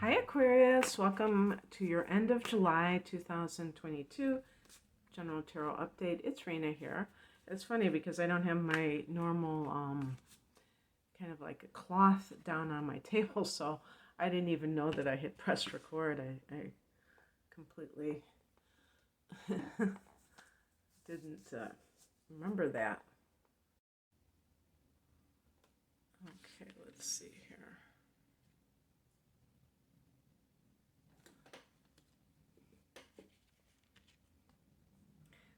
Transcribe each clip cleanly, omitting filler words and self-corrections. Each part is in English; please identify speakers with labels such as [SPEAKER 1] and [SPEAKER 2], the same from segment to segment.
[SPEAKER 1] Hi Aquarius, welcome to your end of July 2022 General Tarot Update. It's Raina here. It's funny because I don't have my normal kind of like a cloth down on my table, so I didn't even know that I had pressed record. I completely didn't remember that. Okay, let's see here.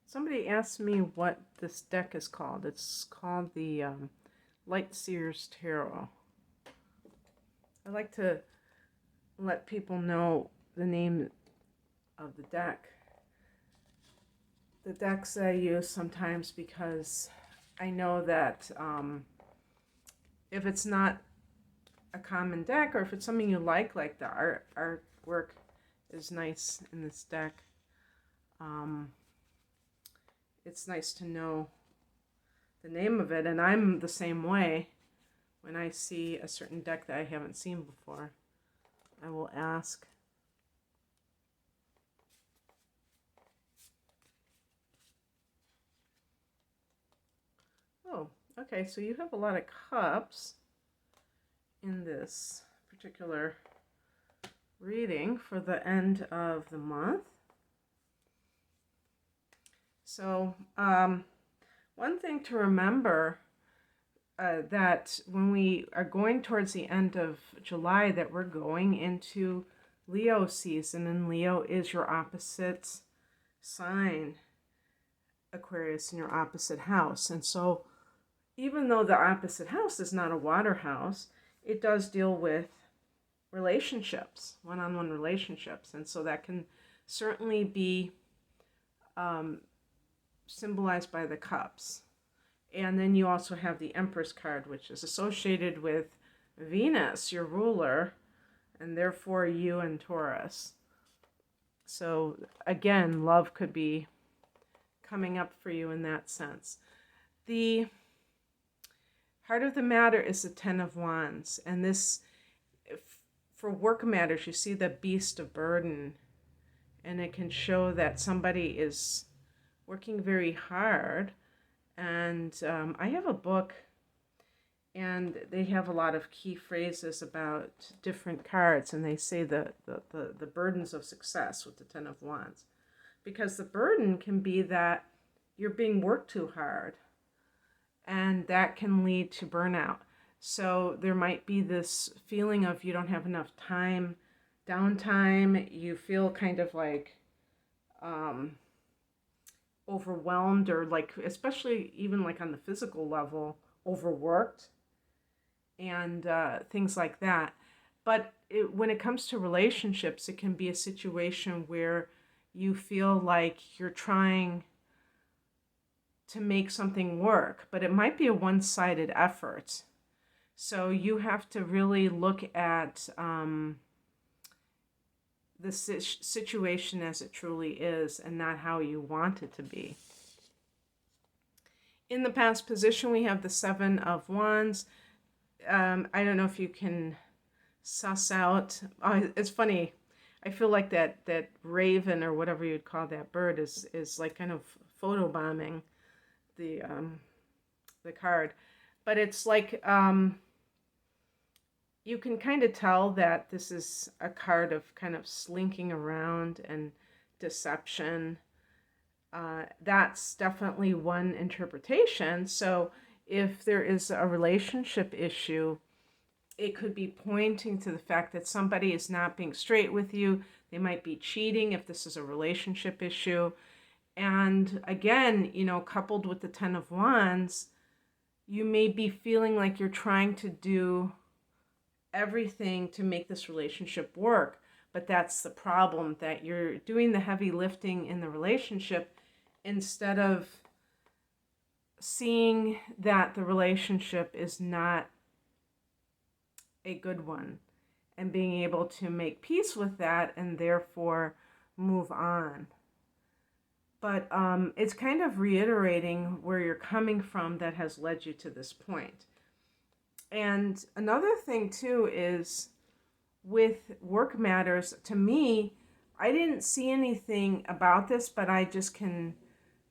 [SPEAKER 1] Somebody asked me what this deck is called. It's called the Light Seers Tarot. I like to let people know the name of the deck. The decks that I use sometimes because I know that if it's not a common deck or if it's something you like the artwork is nice in this deck, it's nice to know the name of it. And I'm the same way. When I see a certain deck that I haven't seen before, I will ask. Oh, okay, so you have a lot of cups in this particular reading for the end of the month. So one thing to remember that when we are going towards the end of July, that we're going into Leo season, and Leo is your opposite sign, Aquarius, in your opposite house. And so even though the opposite house is not a water house, it does deal with relationships, one-on-one relationships. And so that can certainly be symbolized by the cups. And then you also have the Empress card, which is associated with Venus, your ruler, and therefore you and Taurus. So again, love could be coming up for you in that sense. The heart of the matter is the Ten of Wands. And this, for work matters, you see the beast of burden. And it can show that somebody is working very hard. And I have a book, and they have a lot of key phrases about different cards, and they say the burdens of success with the Ten of Wands. Because the burden can be that you're being worked too hard, and that can lead to burnout. So there might be this feeling of you don't have enough time, downtime, you feel kind of like overwhelmed, or like, especially even like on the physical level, overworked and things like that. But when it comes to relationships, it can be a situation where you feel like you're trying to make something work, but it might be a one-sided effort. So you have to really look at the situation as it truly is and not how you want it to be. In the past position, we have the Seven of Wands. I don't know if you can suss out. It's funny. I feel like that raven, or whatever you'd call that bird, is like kind of photobombing the card. But it's like you can kind of tell that this is a card of kind of slinking around and deception. That's definitely one interpretation. So if there is a relationship issue, it could be pointing to the fact that somebody is not being straight with you. They might be cheating if this is a relationship issue. And again, coupled with the Ten of Wands, you may be feeling like you're trying to do everything to make this relationship work. But that's the problem, that you're doing the heavy lifting in the relationship instead of seeing that the relationship is not a good one and being able to make peace with that and therefore move on. But it's kind of reiterating where you're coming from that has led you to this point. And another thing too is with work matters, to me, I didn't see anything about this, but I just can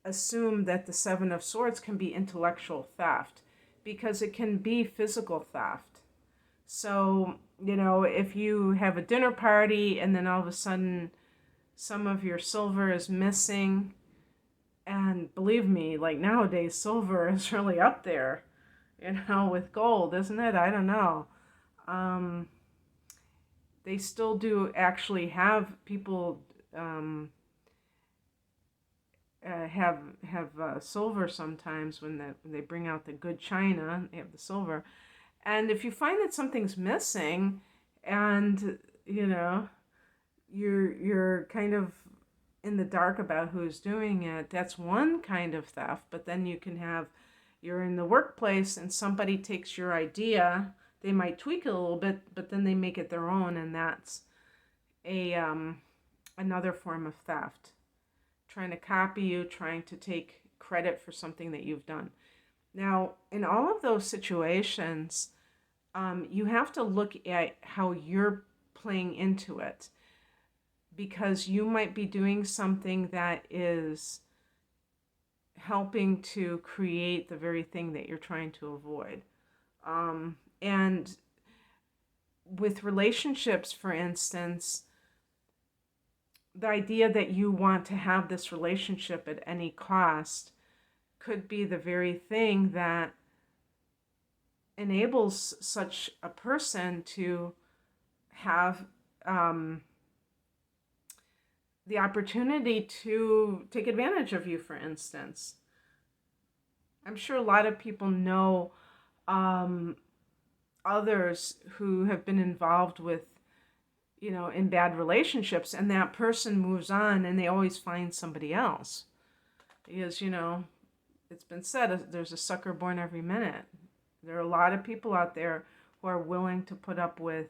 [SPEAKER 1] assume that the Seven of Swords can be intellectual theft because it can be physical theft. So, if you have a dinner party and then all of a sudden some of your silver is missing, and believe me, like nowadays, silver is really up there, with gold, isn't it? I don't know. Um, they still do actually have people have silver sometimes when they bring out the good china. They have the silver, and if you find that something's missing, and you're kind of in the dark about who's doing it, that's one kind of theft. But then you're in the workplace and somebody takes your idea. They might tweak it a little bit, but then they make it their own, and that's a another form of theft. Trying to copy you, trying to take credit for something that you've done. Now, in all of those situations, you have to look at how you're playing into it, because you might be doing something that is helping to create the very thing that you're trying to avoid. And with relationships, for instance, the idea that you want to have this relationship at any cost could be the very thing that enables such a person to have the opportunity to take advantage of you, for instance. I'm sure a lot of people know others who have been involved with, in bad relationships, and that person moves on and they always find somebody else. Because, it's been said, there's a sucker born every minute. There are a lot of people out there who are willing to put up with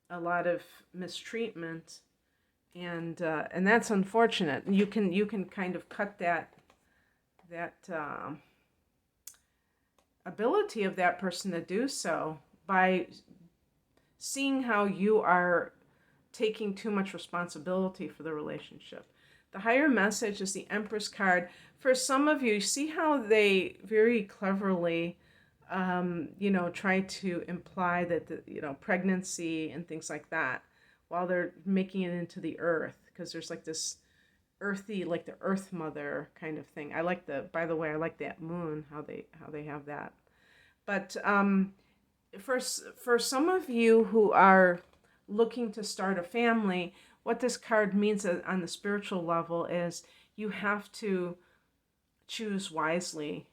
[SPEAKER 1] a lot of mistreatment, and that's unfortunate. You can kind of cut that ability of that person to do so by seeing how you are taking too much responsibility for the relationship. The higher message is the Empress card. For some of you, see how they very cleverly, try to imply that pregnancy and things like that, while they're making it into the earth, because there's like this earthy, like the earth mother kind of thing. I like that moon, how they have that. But for some of you who are looking to start a family, what this card means on the spiritual level is you have to choose wisely.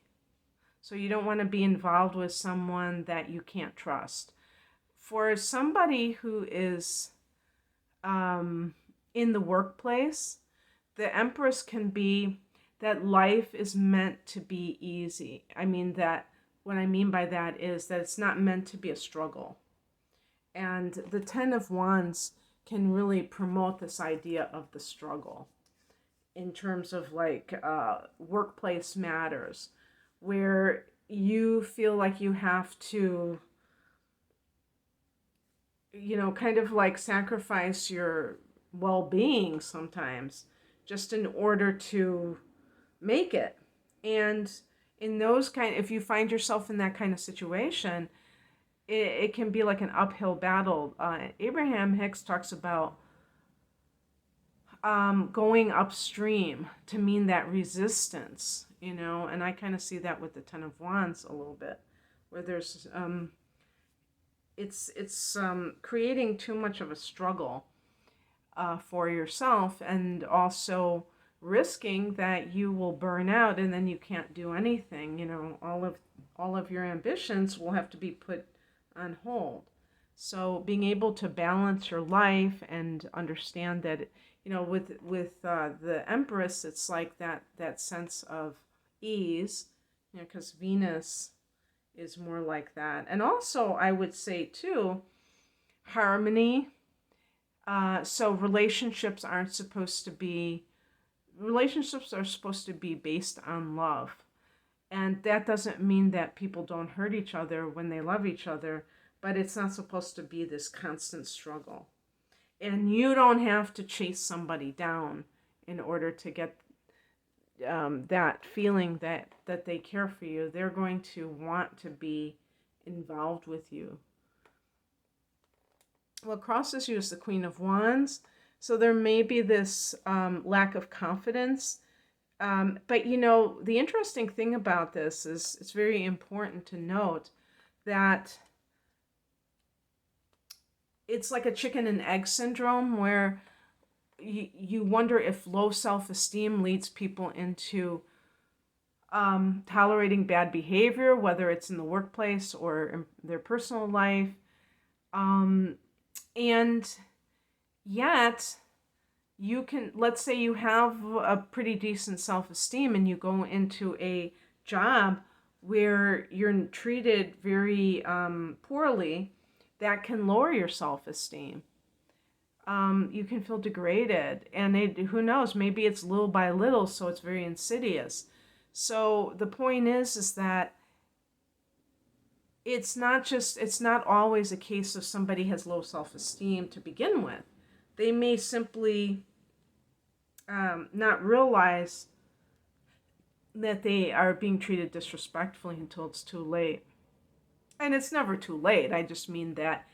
[SPEAKER 1] So you don't want to be involved with someone that you can't trust. For somebody who is in the workplace, the Empress can be that life is meant to be easy. What I mean by that is that it's not meant to be a struggle. And the Ten of Wands can really promote this idea of the struggle in terms of workplace matters, where you feel like you have to, kind of like sacrifice your well-being sometimes just in order to make it. And if you find yourself in that kind of situation, it can be like an uphill battle. Abraham Hicks talks about going upstream to mean that resistance, and I kind of see that with the Ten of Wands a little bit, where there's it's creating too much of a struggle for yourself, and also risking that you will burn out and then you can't do anything. All of your ambitions will have to be put on hold. So being able to balance your life and understand that, with the Empress, it's like that sense of ease, because Venus is more like that. And also, I would say too, harmony. So relationships are supposed to be based on love. And that doesn't mean that people don't hurt each other when they love each other, but it's not supposed to be this constant struggle. And you don't have to chase somebody down in order to get that feeling that they care for you. They're going to want to be involved with you. What crosses you is the Queen of Wands. So there may be this lack of confidence. But, you know, the interesting thing about this is it's very important to note that it's like a chicken and egg syndrome where you wonder if low self-esteem leads people into tolerating bad behavior, whether it's in the workplace or in their personal life. And yet, you can, let's say you have a pretty decent self-esteem and you go into a job where you're treated very poorly, that can lower your self-esteem. You can feel degraded, and who knows, maybe it's little by little, so it's very insidious. So the point is that it's not always a case of somebody has low self-esteem to begin with. They may simply not realize that they are being treated disrespectfully until it's too late. And it's never too late. I just mean that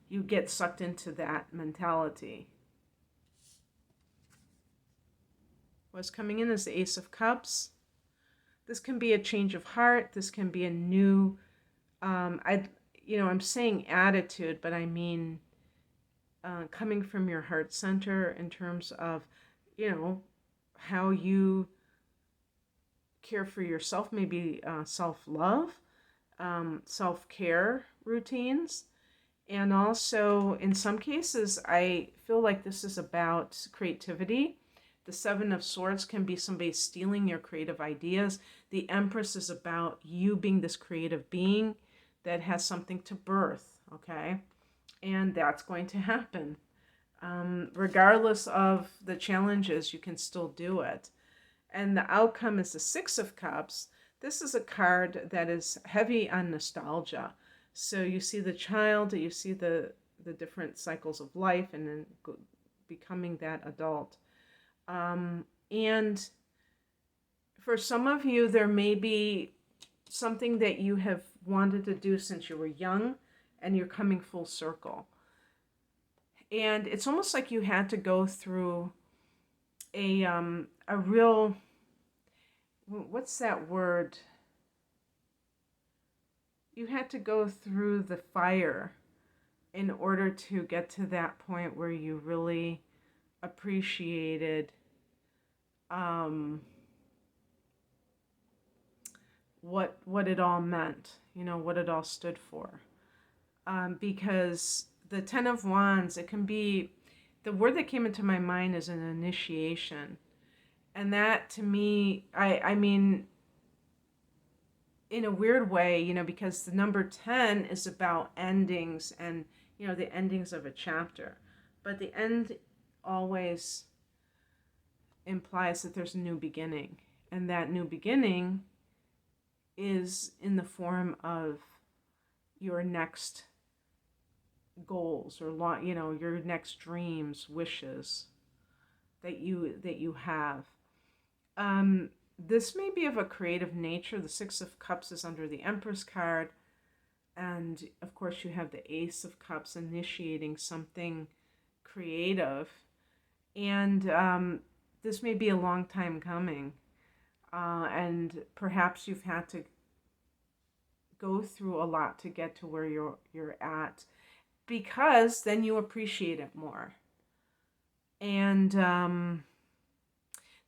[SPEAKER 1] you get sucked into that mentality. What's coming in is the Ace of Cups. This can be a change of heart. This can be a new, I'm saying attitude, but I mean coming from your heart center in terms of, how you care for yourself, maybe self-love, self-care routines. And also, in some cases, I feel like this is about creativity. The Seven of Swords can be somebody stealing your creative ideas. The Empress is about you being this creative being that has something to birth, okay? And that's going to happen. Regardless of the challenges, you can still do it. And the outcome is the Six of Cups. This is a card that is heavy on nostalgia. So you see the child, you see the different cycles of life, and then becoming that adult. And for some of you, there may be something that you have wanted to do since you were young, and you're coming full circle. And it's almost like you had to go through a real, what's that word? You had to go through the fire in order to get to that point where you really appreciated what it all meant, what it all stood for. Because the Ten of Wands, it can be, the word that came into my mind is an initiation. And that to me, I mean, in a weird way, because the number 10 is about endings and, the endings of a chapter. But the end always implies that there's a new beginning. And that new beginning is in the form of your next goals or, your next dreams, wishes that you have. This may be of a creative nature. The Six of Cups is under the Empress card. And, of course, you have the Ace of Cups initiating something creative. And this may be a long time coming. And perhaps you've had to go through a lot to get to where you're at. Because then you appreciate it more. And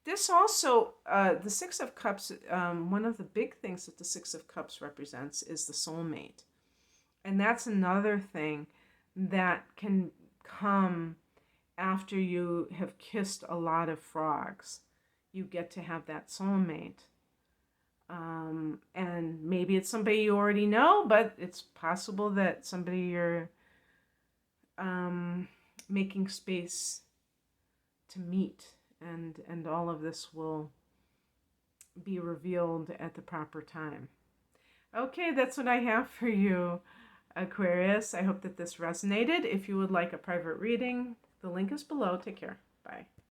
[SPEAKER 1] this also, the Six of Cups, one of the big things that the Six of Cups represents is the soulmate. And that's another thing that can come after you have kissed a lot of frogs. You get to have that soulmate. And maybe it's somebody you already know, but it's possible that somebody you're making space to meet. And all of this will be revealed at the proper time. Okay, that's what I have for you. Aquarius, I hope that this resonated. If you would like a private reading, the link is below. Take care. Bye.